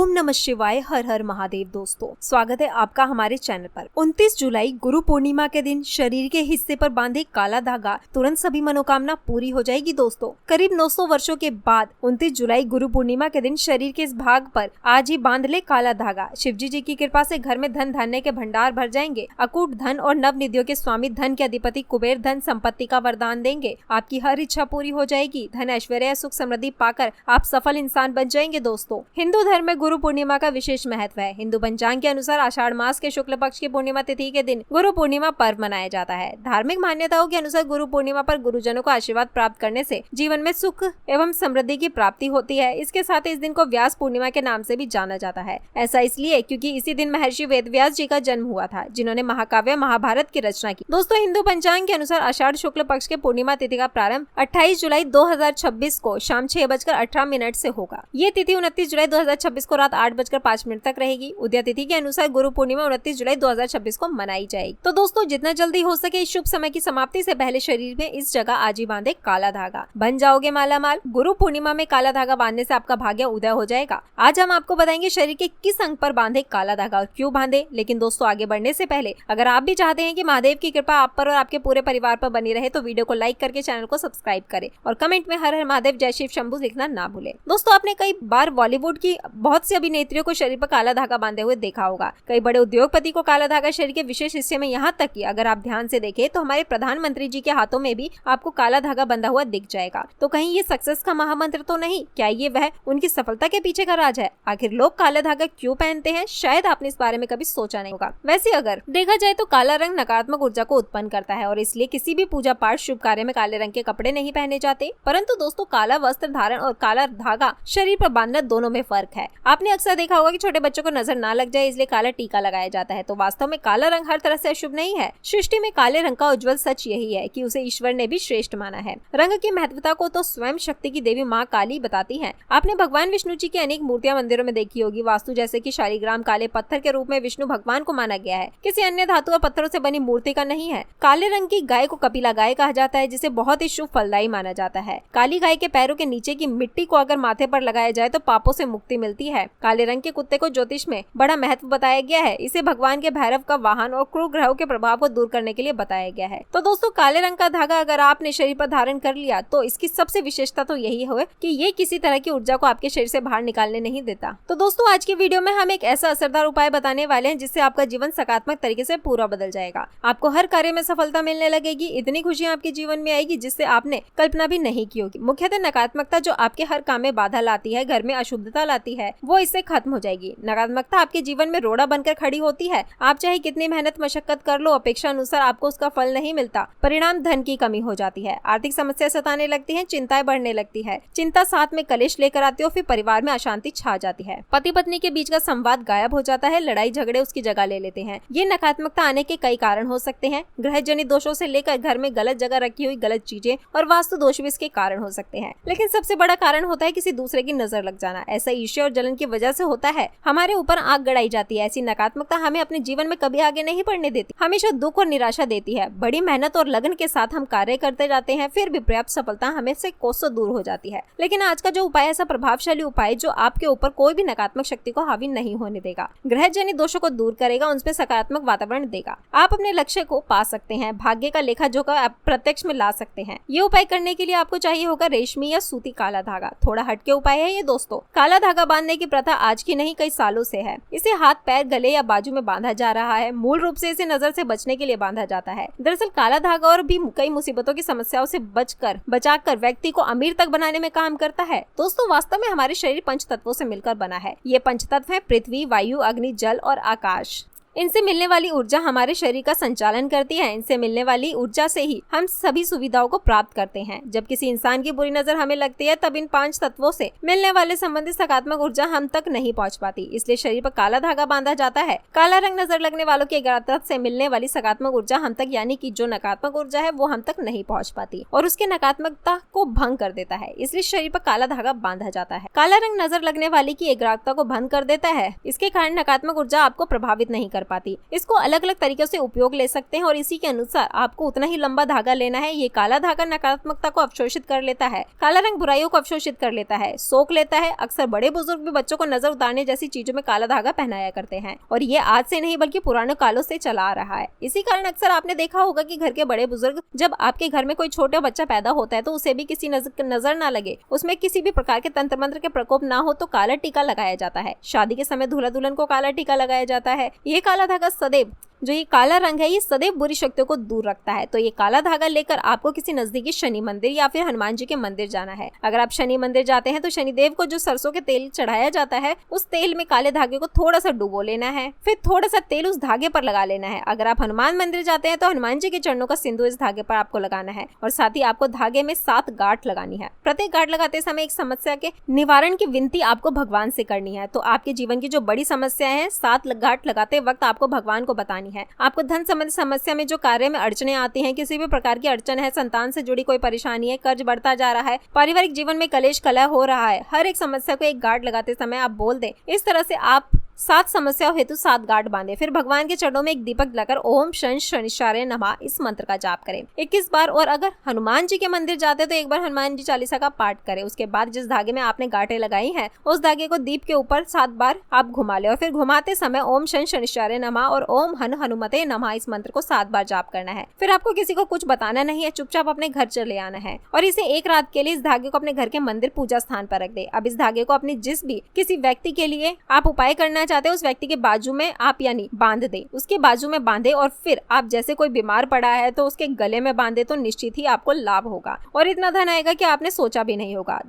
ओम नमः शिवाय, हर हर महादेव। दोस्तों, स्वागत है आपका हमारे चैनल पर। 29 जुलाई गुरु पूर्णिमा के दिन शरीर के हिस्से पर बांधे काला धागा तुरंत सभी मनोकामना पूरी हो जाएगी। दोस्तों, करीब 900 वर्षों के बाद 29 जुलाई गुरु पूर्णिमा के दिन शरीर के इस भाग पर आज ही बांध ले काला धागा। शिवजी जी की कृपा से घर में धन धान्य के भंडार भर जाएंगे। अकूट धन और नव निधियों के स्वामी, धन के अधिपति कुबेर धन संपत्ति का वरदान देंगे। आपकी हर इच्छा पूरी हो जाएगी। धन ऐश्वर्य सुख समृद्धि पाकर आप सफल इंसान बन जाएंगे। दोस्तों, हिंदू धर्म में गुरु पूर्णिमा का विशेष महत्व है। हिंदू पंचांग के अनुसार आषाढ़ मास के शुक्ल पक्ष की पूर्णिमा तिथि के दिन गुरु पूर्णिमा पर्व मनाया जाता है। धार्मिक मान्यताओं के अनुसार गुरु पूर्णिमा पर गुरुजनों को आशीर्वाद प्राप्त करने से जीवन में सुख एवं समृद्धि की प्राप्ति होती है। इसके साथ इस दिन को व्यास पूर्णिमा के नाम से भी जाना जाता है। ऐसा इसलिए क्योंकि इसी दिन महर्षि वेदव्यास जी का जन्म हुआ था, जिन्होंने महाकाव्य महाभारत की रचना की। दोस्तों, हिंदू पंचांग के अनुसार आषाढ़ शुक्ल पक्ष के पूर्णिमा तिथि का प्रारंभ 28 जुलाई 2026 को शाम 6:18 से होगा। ये तिथि 29 जुलाई 2026 को रात 8:05 तक रहेगी। उदय तिथि के अनुसार गुरु पूर्णिमा 29 जुलाई 2026 को मनाई जाएगी। तो दोस्तों, जितना जल्दी हो सके इस शुभ समय की समाप्ति से पहले शरीर में इस जगह आज ही बांधे काला धागा, बन जाओगे माला माल। गुरु पूर्णिमा में काला धागा बांधने से आपका भाग्य उदय हो जाएगा। आज हम आपको बताएंगे शरीर के किस अंग पर बांधे काला धागा और क्यों बांधे। लेकिन दोस्तों, आगे बढ़ने से पहले अगर आप भी चाहते हैं कि महादेव की कृपा आप पर और आपके पूरे परिवार पर बनी रहे तो वीडियो को लाइक करके चैनल को सब्सक्राइब करें और कमेंट में हर हर महादेव जय शिव शंभू लिखना ना भूलें। दोस्तों, आपने कई बार बॉलीवुड की बहुत सी अभिनेत्रियों को शरीर पर काला धागा बांधे हुए देखा होगा। कई बड़े उद्योगपति को काला धागा शरीर के विशेष हिस्से में, यहाँ तक कि अगर आप ध्यान से देखें तो हमारे प्रधानमंत्री जी के हाथों में भी आपको काला धागा बंधा हुआ दिख जाएगा। तो कहीं ये सक्सेस का महामंत्र तो नहीं? क्या ये वह उनकी सफलता के पीछे का राज है? आखिर लोग काला धागा क्यों पहनते हैं? शायद आपने इस बारे में कभी सोचा नहीं होगा। वैसे अगर देखा जाए तो काला रंग नकारात्मक ऊर्जा को उत्पन्न करता है और इसलिए किसी भी पूजा पाठ शुभ कार्य में काले रंग के कपड़े नहीं पहने जाते। परंतु दोस्तों, काला वस्त्र धारण और काला धागा शरीर पर बांधना दोनों में फर्क है। आपने अक्सर देखा होगा कि छोटे बच्चों को नजर ना लग जाए इसलिए काला टीका लगाया जाता है। तो वास्तव में काला रंग हर तरह से अशुभ नहीं है। सृष्टि में काले रंग का उज्जवल सच यही है कि उसे ईश्वर ने भी श्रेष्ठ माना है। रंग की महत्वता को तो स्वयं शक्ति की देवी माँ काली बताती है। आपने भगवान विष्णु जी की अनेक मूर्तियां मंदिरों में देखी होगी। वास्तु जैसे कि शालिग्राम काले पत्थर के रूप में विष्णु भगवान को माना गया है, किसी अन्य धातु और पत्थरों से बनी मूर्ति का नहीं है। काले रंग की गाय को कपिला गाय कहा जाता है, जिसे बहुत ही शुभ फलदायी माना जाता है। काली गाय के पैरों के नीचे की मिट्टी को अगर माथे पर लगाया जाए तो पापों से मुक्ति मिलती है। काले रंग के कुत्ते को ज्योतिष में बड़ा महत्व बताया गया है। इसे भगवान के भैरव का वाहन और क्रूर ग्रहों के प्रभाव को दूर करने के लिए बताया गया है। तो दोस्तों, काले रंग का धागा अगर आपने शरीर पर धारण कर लिया तो इसकी सबसे विशेषता तो यही है कि ये किसी तरह की ऊर्जा को आपके शरीर से बाहर निकालने नहीं देता। तो दोस्तों, आज की वीडियो में हम एक ऐसा असरदार उपाय बताने वाले हैं जिससे आपका जीवन सकारात्मक तरीके से पूरा बदल जाएगा। आपको हर कार्य में सफलता मिलने लगेगी। इतनी खुशियां आपके जीवन में आएगी जिससे आपने कल्पना भी नहीं की होगी। मुख्यतः नकारात्मकता जो आपके हर काम में बाधा लाती है, घर में अशुद्धता लाती है, वो इससे खत्म हो जाएगी। नकारात्मकता आपके जीवन में रोड़ा बनकर खड़ी होती है। आप चाहे कितनी मेहनत मशक्कत कर लो, अपेक्षा अनुसार आपको उसका फल नहीं मिलता। परिणाम धन की कमी हो जाती है, आर्थिक समस्या सताने लगती है, चिंताएं बढ़ने लगती है। चिंता साथ में कलेश लेकर आती है, फिर परिवार में अशांति छा जाती है। पति पत्नी के बीच का संवाद गायब हो जाता है, लड़ाई झगड़े उसकी जगह ले लेते हैं। ये नकारात्मकता आने के कई कारण हो सकते हैं। ग्रह जनित दोषों से लेकर घर में गलत जगह रखी हुई गलत चीजें और वास्तु दोष भी इसके कारण हो सकते हैं। लेकिन सबसे बड़ा कारण होता है किसी दूसरे की नजर लग जाना। ऐसा ईर्ष्या और जलन की वजह से होता है। हमारे ऊपर आग गड़ाई जाती है। ऐसी नकारात्मकता हमें अपने जीवन में कभी आगे नहीं बढ़ने देती, हमेशा दुख और निराशा देती है। बड़ी मेहनत और लगन के साथ हम कार्य करते जाते हैं, फिर भी पर्याप्त सफलता हमें से कोसों दूर हो जाती है। लेकिन आज का जो उपाय ऐसा प्रभावशाली उपाय जो आपके ऊपर कोई भी नकारात्मक शक्ति को हावी नहीं होने देगा, ग्रह जनित दोषों को दूर करेगा, उनपे सकारात्मक वातावरण देगा। आप अपने लक्ष्य को पा सकते हैं, भाग्य का लेखा जोखा आप प्रत्यक्ष में ला सकते हैं। ये उपाय करने के लिए आपको चाहिए होगा रेशमी या सूती काला धागा। थोड़ा हटके उपाय है ये दोस्तों। काला धागा बांधने की प्रथा आज की नहीं कई सालों से है। इसे हाथ, पैर, गले या बाजू में बांधा जा रहा है। मूल रूप से इसे नजर से बचने के लिए बांधा जाता है। दरअसल काला धागा और भी कई मुसीबतों की समस्याओं से बचाकर व्यक्ति को अमीर तक बनाने में काम करता है। दोस्तों, वास्तव में हमारे शरीर पंच तत्वों से मिलकर बना है। ये पंच तत्व है पृथ्वी, वायु, अग्नि, जल और आकाश। इनसे मिलने वाली ऊर्जा हमारे शरीर का संचालन करती है। इनसे मिलने वाली ऊर्जा से ही हम सभी सुविधाओं को प्राप्त करते हैं। जब किसी इंसान की बुरी नजर हमें लगती है तब इन 5 तत्वों से मिलने वाले संबंधित सकारात्मक ऊर्जा हम तक नहीं पहुंच पाती। इसलिए शरीर पर काला धागा बांधा जाता है। काला रंग नजर लगने वालों की ग्रह से मिलने वाली सकारात्मक ऊर्जा हम तक, यानी कि जो नकारात्मक ऊर्जा है वो हम तक नहीं पहुँच पाती और उसके नकारात्मकता को भंग कर देता है। इसलिए शरीर पर काला धागा बांधा जाता है। काला रंग नजर लगने वाली की एकाग्रता को भंग कर देता है। इसके कारण नकारात्मक ऊर्जा आपको प्रभावित नहीं कर पाती। इसको अलग अलग तरीकों से उपयोग ले सकते हैं और इसी के अनुसार आपको उतना ही लंबा धागा लेना है। ये काला धागा नकारात्मकता को अवशोषित कर लेता है, काला रंग बुराइयों को अवशोषित कर लेता है, सोख लेता है। अक्सर बड़े बुजुर्ग भी बच्चों को नजर उतारने जैसी चीजों में काला धागा पहनाया करते हैं और ये आज से नहीं बल्कि पुराने कालों से चला आ रहा है। इसी कारण अक्सर आपने देखा होगा कि घर के बड़े बुजुर्ग, जब आपके घर में कोई छोटा बच्चा पैदा होता है तो उसे भी किसी नजर ना लगे, उसमें किसी भी प्रकार के तंत्र मंत्र के प्रकोप ना हो तो काला टीका लगाया जाता है। शादी के समय दूल्हा दुल्हन को काला टीका लगाया जाता है। ये काला धागा सदैव, जो ये काला रंग है, ये सदैव बुरी शक्तियों को दूर रखता है। तो ये काला धागा लेकर आपको किसी नजदीकी शनि मंदिर या फिर हनुमान जी के मंदिर जाना है। अगर आप शनि मंदिर जाते हैं तो शनिदेव को जो सरसों के तेल चढ़ाया जाता है, उस तेल में काले धागे को थोड़ा सा डुबो लेना है, फिर थोड़ा सा तेल उस धागे पर लगा लेना है। अगर आप हनुमान मंदिर जाते हैं तो हनुमान जी के चरणों का सिंदूर इस धागे पर आपको लगाना है और साथ ही आपको धागे में 7 गांठ लगानी है। प्रत्येक गांठ लगाते समय एक समस्या के निवारण की विनती आपको भगवान से करनी है। तो आपके जीवन की जो बड़ी समस्या है, 7 गांठ लगाते वक्त आपको भगवान को बतानी है। आपको धन संबंधी समस्या में जो कार्य में अड़चने आती हैं, किसी भी प्रकार की अड़चन है, संतान से जुड़ी कोई परेशानी है, कर्ज बढ़ता जा रहा है, पारिवारिक जीवन में कलेश कलह हो रहा है, हर एक समस्या को एक गांठ लगाते समय आप बोल दें। इस तरह से आप 7 समस्याओं हेतु 7 गांठ बांधे, फिर भगवान के चरणों में एक दीपक जलाकर ओम शं शनिश्चार्य नमः इस मंत्र का जाप करें 21 बार। और अगर हनुमान जी के मंदिर जाते तो एक बार हनुमान जी चालीसा का पाठ करें। उसके बाद जिस धागे में आपने गांठें लगाई हैं, उस धागे को दीप के ऊपर 7 बार आप घुमा ले और फिर घुमाते समय ओम शं शनिश्चार्य नमः और ओम हनुमते नमः इस मंत्र को 7 बार जाप करना है। फिर आपको किसी को कुछ बताना नहीं है, चुपचाप अपने घर चले आना है और इसे एक रात के लिए इस धागे को अपने घर के मंदिर पूजा स्थान पर रख दे। अब इस धागे को अपने जिस भी किसी व्यक्ति के लिए आप उपाय करना चाहते हैं, उस व्यक्ति के बाजू में आप यानी बांध दे, उसके बाजू में बांधे और फिर आप जैसे कोई बीमार पड़ा है तो उसके गले में बांधे तो निश्चित ही आपको लाभ होगा और इतना धन आएगा कि आपने सोचा भी नहीं होगा।